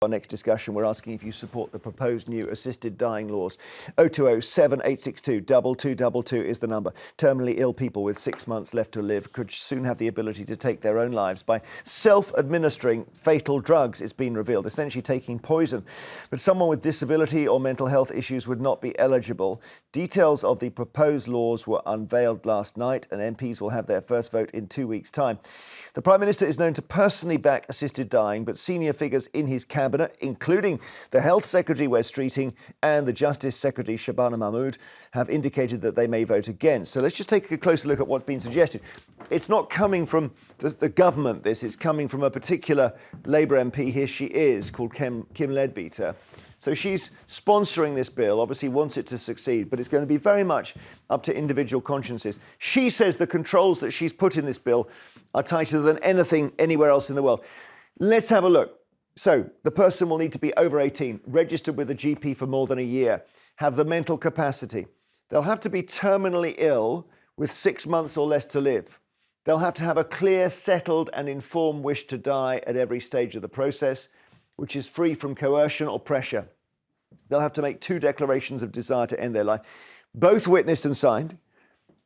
Our next discussion, we're asking if you support the proposed new assisted dying laws. 020 7862 2222 is the number. Terminally ill people with 6 months left to live could soon have the ability to take their own lives by self-administering fatal drugs, it's been revealed, essentially taking poison. But someone with disability or mental health issues would not be eligible. Details of the proposed laws were unveiled last night, and MPs will have their first vote in 2 weeks' time. The Prime Minister is known to personally back assisted dying, but senior figures in his cabinet, including the Health Secretary Wes Streeting and the Justice Secretary Shabana Mahmood, have indicated that they may vote against. So let's just take a closer look at what's been suggested. It's not coming from the government, it's coming from a particular Labour MP, here she is, called Kim Leadbeater. So she's sponsoring this bill, obviously wants it to succeed, but it's going to be very much up to individual consciences. She says the controls that she's put in this bill are tighter than anything anywhere else in the world. Let's have a look. So the person will need to be over 18, registered with a GP for more than a year, have the mental capacity. They'll have to be terminally ill with 6 months or less to live. They'll have to have a clear, settled and informed wish to die at every stage of the process, which is free from coercion or pressure. They'll have to make 2 declarations of desire to end their life, both witnessed and signed.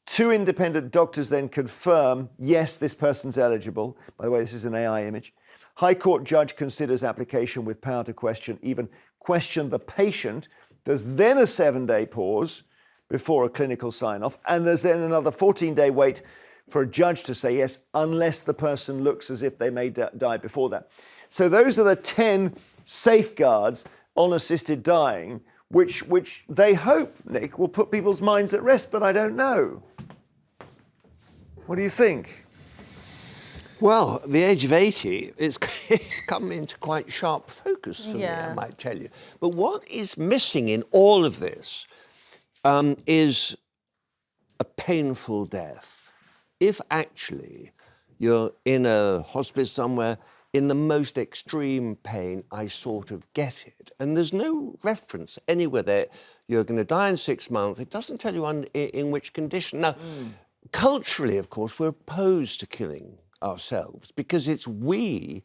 2 independent doctors then confirm, yes, this person's eligible. By the way, this is an AI image. High Court judge considers application with power to question, even question the patient. There's then a 7-day pause before a clinical sign-off, and there's then another 14-day wait for a judge to say yes, unless the person looks as if they may die before that. So those are the 10 safeguards on assisted dying, which they hope, Nick, will put people's minds at rest, but I don't know. What do you think? Well, the age of 80, it's come into quite sharp focus for me, I might tell you. But what is missing in all of this is a painful death. If actually you're in a hospice somewhere, in the most extreme pain, I sort of get it. And there's no reference anywhere there. You're going to die in 6 months. It doesn't tell you in which condition. Now, culturally, of course, we're opposed to killing ourselves because it's we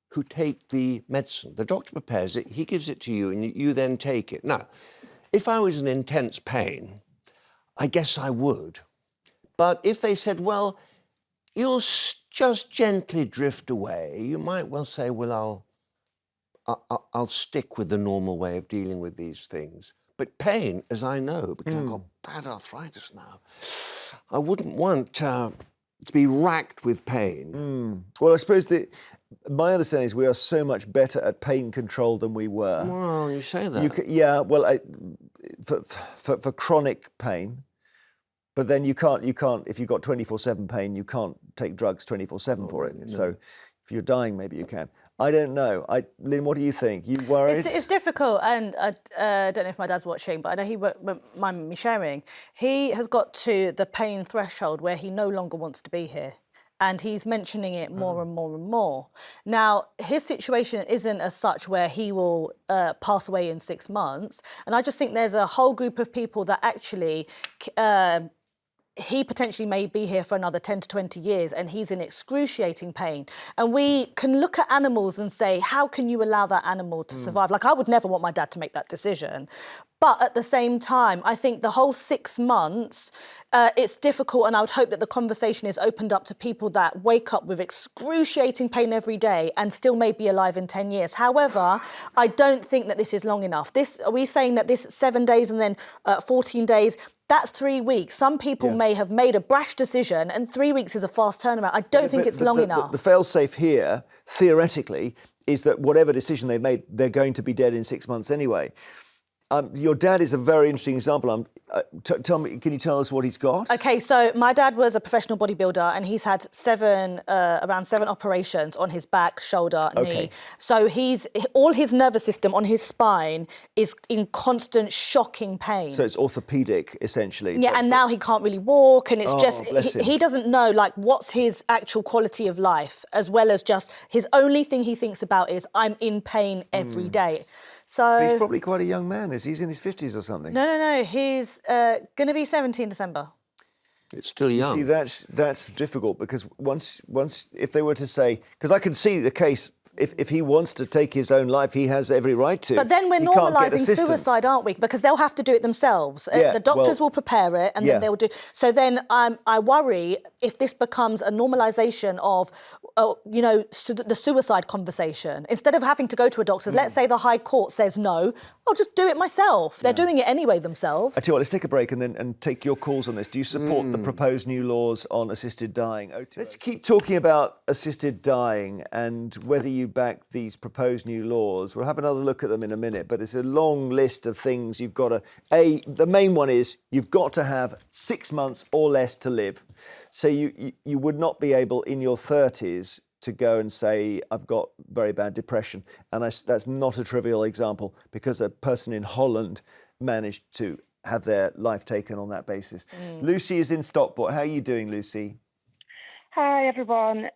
who take the medicine. The doctor prepares it, he gives it to you, and you then take it. Now, if I was in intense pain, I guess I would. But if they said, well, you'll just gently drift away, you might well say, well, I'll stick with the normal way of dealing with these things. But pain, as I know, because I've got bad arthritis now, I wouldn't want to be racked with pain. Well, I suppose my understanding is we are so much better at pain control than we were. Well, you say that. Yeah, well, for chronic pain. But then you can't, if you've got 24/7 pain, you can't take drugs 24/7 for it. No. So if you're dying, maybe you can. I don't know. Lynn, what do you think? You worried? It's difficult, and I don't know if my dad's watching, but I know he won't mind me sharing. He has got to the pain threshold where he no longer wants to be here. And he's mentioning it more and more and more. Now, his situation isn't as such where he will pass away in 6 months. And I just think there's a whole group of people that actually he potentially may be here for another 10 to 20 years and he's in excruciating pain. And we can look at animals and say, how can you allow that animal to survive? Like, I would never want my dad to make that decision. But at the same time, I think the whole 6 months, it's difficult, and I would hope that the conversation is opened up to people that wake up with excruciating pain every day and still may be alive in 10 years. However, I don't think that this is long enough. Are we saying that this 7 days and then 14 days, that's 3 weeks. Some people may have made a brash decision, and 3 weeks is a fast turnaround. I don't think it's long enough. The fail-safe here, theoretically, is that whatever decision they've made, they're going to be dead in 6 months anyway. Your dad is a very interesting example. Tell me, can you tell us what he's got? Okay, so my dad was a professional bodybuilder, and he's had around 7 operations on his back, shoulder, knee. So all his nervous system on his spine is in constant shocking pain. So it's orthopedic, essentially. Yeah, and now he can't really walk, and it's he doesn't know, like, what's his actual quality of life, as well as just his only thing he thinks about is, I'm in pain every day. So but he's probably quite a young man, is he? He's in his 50s or something. No. He's going to be 70 in December. It's still young. See, that's difficult because once if they were to say, because I can see the case if he wants to take his own life, he has every right to. But then we're He can't get normalising assistance. suicide, aren't we? Because they'll have to do it themselves. Yeah, The doctors well, will prepare it and then they'll do... So then I worry if this becomes a normalisation of, the suicide conversation. Instead of having to go to a doctor's, let's say the High Court says no, I'll just do it myself. They're doing it anyway themselves. I tell you what, let's take a break and take your calls on this. Do you support the proposed new laws on assisted dying? Let's keep talking about assisted dying and whether you back these proposed new laws. We'll have another look at them in a minute, but it's a long list of things you've got to... The main one is you've got to have 6 months or less to live. So you would not be able in your 30s to go and say, I've got very bad depression. And that's not a trivial example because a person in Holland managed to have their life taken on that basis. Lucy is in Stockport. How are you doing, Lucy? Hi, everyone.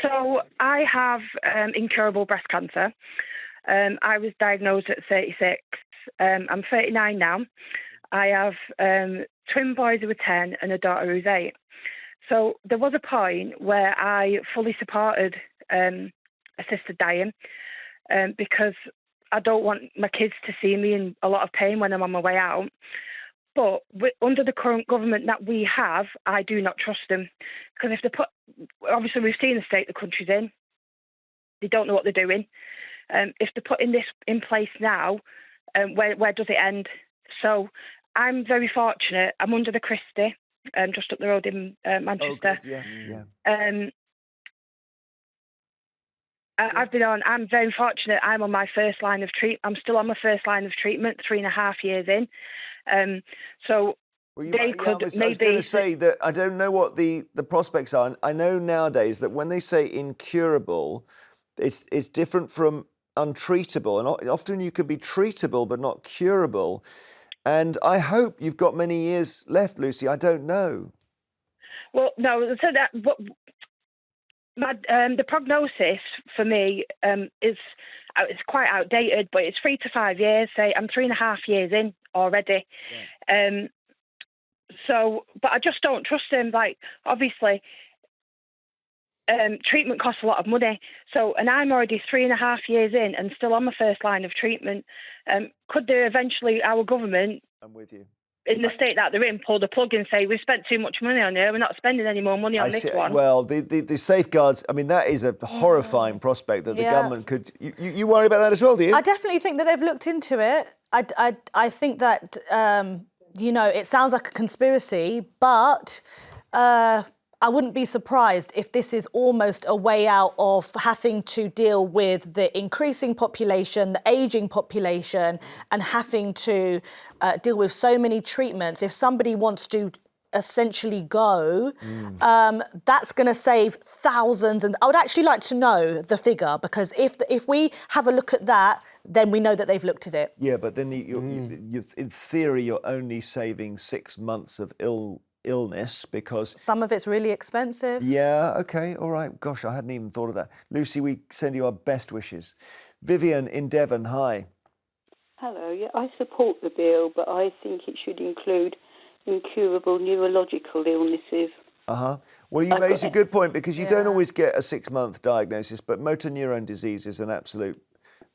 So I have incurable breast cancer. I was diagnosed at 36. I'm 39 now. I have twin boys who are 10 and a daughter who's 8. So there was a point where I fully supported assisted dying because I don't want my kids to see me in a lot of pain when I'm on my way out. But under the current government that we have, I do not trust them. Because if they put... Obviously, we've seen the state the country's in. They don't know what they're doing. If they're putting this in place now, where does it end? So I'm very fortunate. I'm under the Christie, just up the road in Manchester. Oh, good. Yeah. I'm very fortunate. I'm on my first line of treatment. I'm still on my first line of treatment, 3.5 years in. So they could maybe... I was going to say that I don't know what the prospects are. I know nowadays that when they say incurable, it's different from untreatable. And often you could be treatable but not curable. And I hope you've got many years left, Lucy. I don't know. Well, no. So that... the prognosis for me is it's quite outdated, but it's 3 to 5 years. Say I'm 3.5 years in already. Yeah. But I just don't trust him. Like, obviously, treatment costs a lot of money. So, and I'm already 3.5 years in and still on my first line of treatment. Could there eventually, our government... I'm with you. In the state that they're in, pull the plug and say, we've spent too much money on it, we're not spending any more money on this one. Well, the safeguards, I mean, that is a horrifying prospect that the government could... You worry about that as well, do you? I definitely think that they've looked into it. I think that, it sounds like a conspiracy, but... I wouldn't be surprised if this is almost a way out of having to deal with the increasing population, the ageing population, and having to deal with so many treatments. If somebody wants to essentially go, that's going to save thousands. And I would actually like to know the figure, because if we have a look at that, then we know that they've looked at it. Yeah, but then in theory, you're only saving 6 months of illness because... Some of it's really expensive. Yeah, OK, all right. Gosh, I hadn't even thought of that. Lucy, we send you our best wishes. Vivian in Devon, hi. Hello, yeah, I support the bill, but I think it should include incurable neurological illnesses. Well, you raise a good point, because you don't always get a 6-month diagnosis, but motor neurone disease is an absolute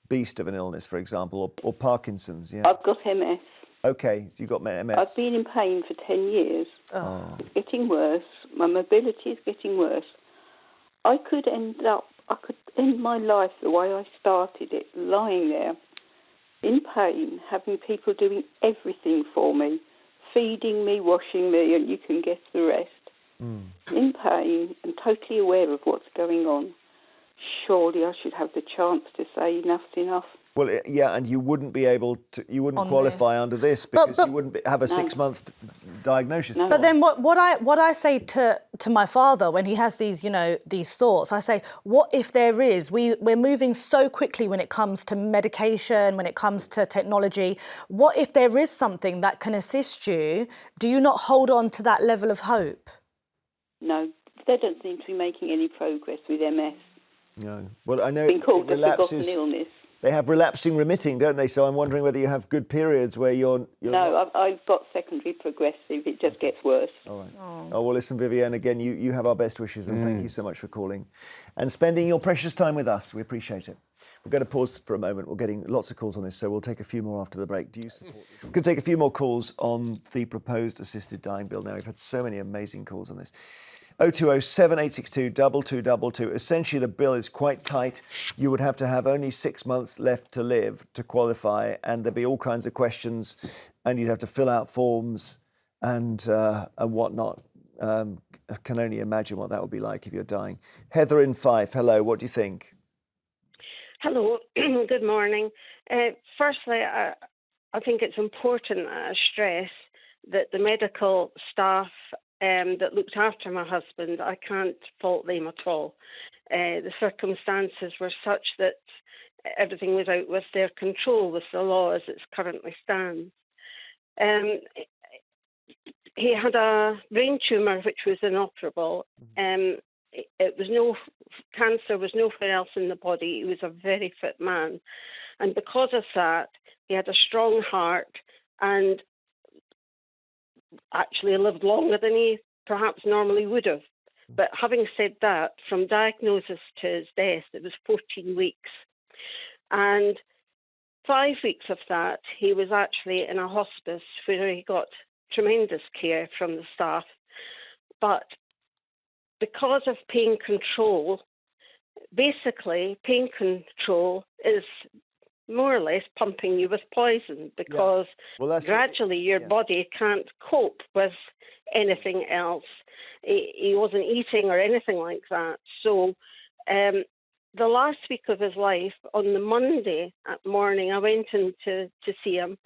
beast of an illness, for example, or Parkinson's, yeah. I've got MS. OK, you got MS. I've been in pain for 10 years. It's getting worse. My mobility is getting worse. I could end my life the way I started it, lying there in pain, having people doing everything for me, feeding me, washing me, and you can guess the rest. In pain and totally aware of what's going on. Surely I should have the chance to say enough's enough. Well, yeah, and you wouldn't be able to, you wouldn't qualify under this because you wouldn't have a 6-month diagnosis. But then what I say to my father when he has these, these thoughts, I say, what if there is? We're moving so quickly when it comes to medication, when it comes to technology. What if there is something that can assist you? Do you not hold on to that level of hope? No, they don't seem to be making any progress with MS. No. Well, I know it's been called it relapses. a forgotten illness. They have relapsing remitting, don't they? So I'm wondering whether you have good periods where you're No, I've got secondary progressive. It just gets worse. All right. Oh, well, listen, Vivienne, again, you have our best wishes, and thank you so much for calling and spending your precious time with us. We appreciate it. We're going to pause for a moment. We're getting lots of calls on this, so we'll take a few more after the break. Do you support this? We're going to take a few more calls on the proposed assisted dying bill now. We've had so many amazing calls on this. 020 7862 2222. Essentially, the bill is quite tight. You would have to have only 6 months left to live to qualify, and there'd be all kinds of questions, and you'd have to fill out forms and whatnot. I can only imagine what that would be like if you're dying. Heather in Fife, hello. What do you think? Hello. Good morning. Firstly, I think it's important I stress that the medical staff that looked after my husband, I can't fault them at all. The circumstances were such that everything was out with their control with the law as it currently stands. He had a brain tumour which was inoperable. It was no cancer, was nowhere else in the body. He was a very fit man. And because of that, he had a strong heart and actually lived longer than he perhaps normally would have. But having said that, from diagnosis to his death, it was 14 weeks. And 5 weeks of that, he was actually in a hospice where he got tremendous care from the staff. But because of pain control, basically pain control is more or less pumping you with poison because gradually your body can't cope with anything else. He wasn't eating or anything like that. So the last week of his life, on the Monday morning, I went in to see him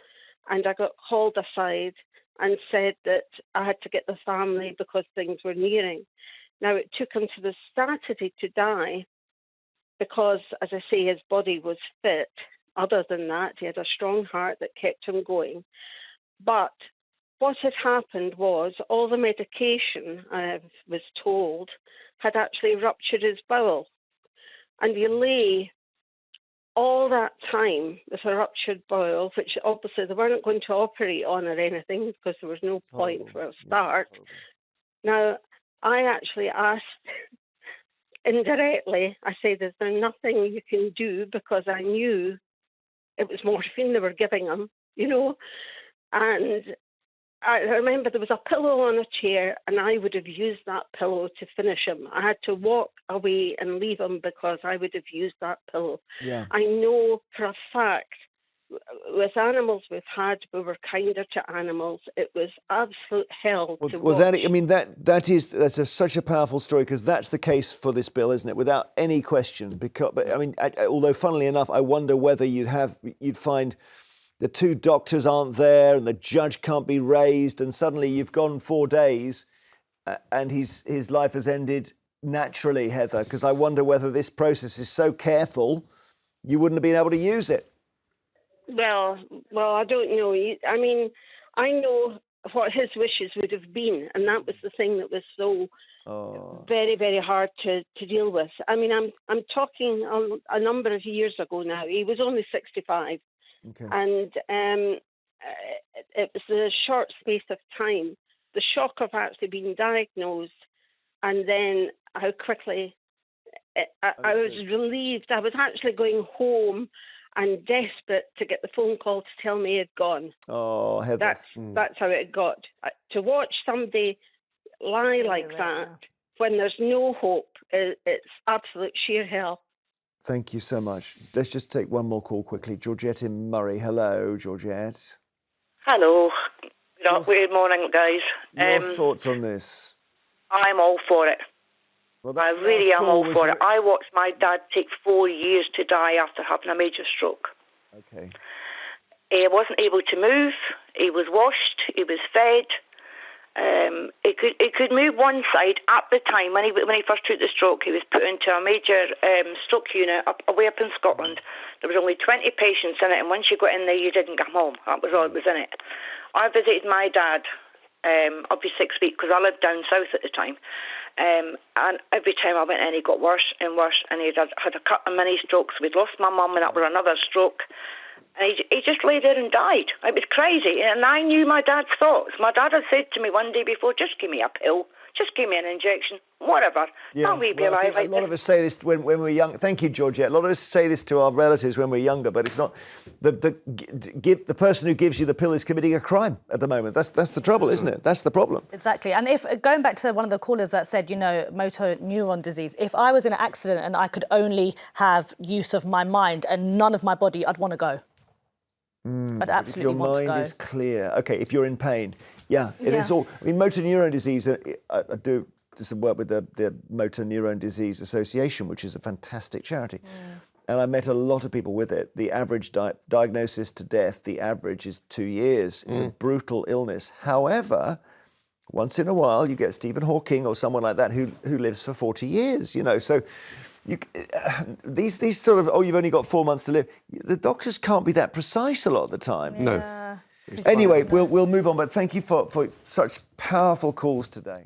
and I got called aside and said that I had to get the family because things were nearing. Now, it took him to the Saturday to die because, as I say, his body was fit. Other than that, he had a strong heart that kept him going. But what had happened was all the medication, I was told, had actually ruptured his bowel. And he lay all that time with a ruptured bowel, which obviously they weren't going to operate on or anything because there was no point for a start. Now, I actually asked indirectly, I said, is there nothing you can do? Because I knew it was morphine they were giving him, you know. And I remember there was a pillow on a chair and I would have used that pillow to finish him. I had to walk away and leave him because I would have used that pillow. Yeah. I know for a fact with animals we've had, we were kinder to animals. It was absolute hell to watch. That's such a powerful story because that's the case for this bill, isn't it? Without any question. But although funnily enough, I wonder whether you'd find the two doctors aren't there and the judge can't be raised, and suddenly you've gone 4 days and his life has ended naturally, Heather. Because I wonder whether this process is so careful you wouldn't have been able to use it. Well, I don't know. I mean, I know what his wishes would have been, and that was the thing that was so very, very hard to deal with. I mean, I'm talking a number of years ago now. He was only 65, and it was a short space of time. The shock of actually being diagnosed, and then how quickly I was relieved. I was actually going home and desperate to get the phone call to tell me he'd gone. Oh, Heather. That's how it got. To watch somebody lie like that when there's no hope, it's absolute sheer hell. Thank you so much. Let's just take one more call quickly. Georgette in Murray. Hello, Georgette. Hello. Good morning, guys. Your thoughts on this? I'm all for it. Well, I really am all for it. I watched my dad take 4 years to die after having a major stroke. Okay. He wasn't able to move. He was washed. He was fed. He could move one side at the time. When he first took the stroke, he was put into a major stroke unit away up in Scotland. There was only 20 patients in it, and once you got in there, you didn't come home. That was all that was in it. I visited my dad every 6 weeks, because I lived down south at the time. And every time I went in, he got worse and worse, and he had a couple of mini strokes. We'd lost my mum, and that was another stroke. And he just lay there and died. It was crazy. And I knew my dad's thoughts. My dad had said to me one day before, just give me a pill. Just give me an injection, whatever. Yeah, I'll be alive. A lot of us say this when we're young. Thank you, Georgette. A lot of us say this to our relatives when we're younger, but it's not. The person who gives you the pill is committing a crime at the moment. That's the trouble, isn't it? That's the problem. Exactly. And if going back to one of the callers that said, motor neuron disease, if I was in an accident and I could only have use of my mind and none of my body, I'd want to go. I'd absolutely want to go. If your mind is clear, okay, if you're in pain, it is all. I mean, motor neuron disease. I do some work with the Motor Neuron Disease Association, which is a fantastic charity, and I met a lot of people with it. The average diagnosis to death, the average is 2 years. It's a brutal illness. However, once in a while, you get Stephen Hawking or someone like that who lives for 40 years. So. These sort of, you've only got 4 months to live. The doctors can't be that precise a lot of the time. No. Yeah. Anyway, we'll move on, but thank you for such powerful calls today.